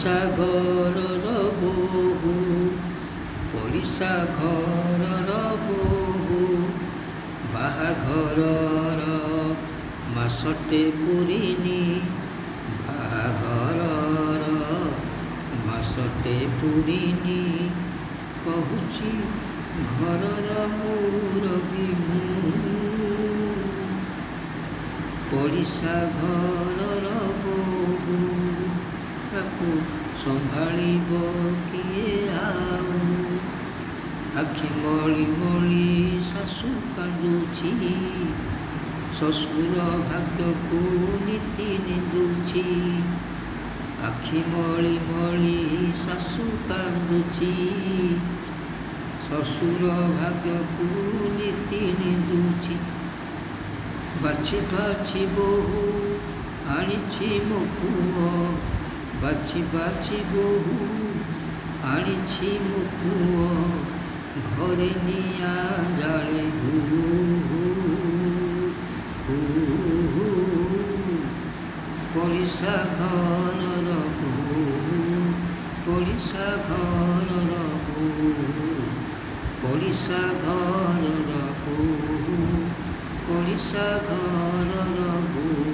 ପଡ଼ିଶା ଘରର ବୋହୂ, ପଡ଼ିଶା ଘରର ବୋହୂ, ବାହାଘରର ମାସଟେ ପୁରିନି, ବାହାଘରର ମାସଟେ ପୁରିନି, କହୁଛି ଘରର ମୁରବୀ ମୁଁ। ପଡ଼ିଶା ଘରର ବୋହୂ, ତାକୁ ସମ୍ଭାଳିବ କିଏ ଆଉ? ଆଖି ମଳି ମଳି ଶାଶୁ କାନ୍ଦୁଛି, ଶ୍ୱଶୁର ଭାଗ୍ୟକୁ ନୀତି ନିନ୍ଦୁଛି। ଆଖି ମଳି ମଳି ଶାଶୁ କାନ୍ଦୁଛି, ଶ୍ୱଶୁର ଭାଗ୍ୟକୁ ନୀତି ନିନ୍ଦୁଛି। ବାଛି ବାଛି ବୋହୂ ଆଣିଛି ମୋ ପୁଅ, ବାଛି ବାଛି ବୋହୂ ଆଣିଛି ମୋ ପୁଅ, ଘରେ ନିଆଁ ଜାଳେ ହୁ ହୁ ହୁ ହୁ। ପଡ଼ିଶା ଘରର ବୋହୂ, ପଡ଼ିଶା ଘରର ବୋହୂ, ପଡ଼ିଶା ଘରର ବୋହୂ, ପଡ଼ିଶା ଘରର ବୋହୂ।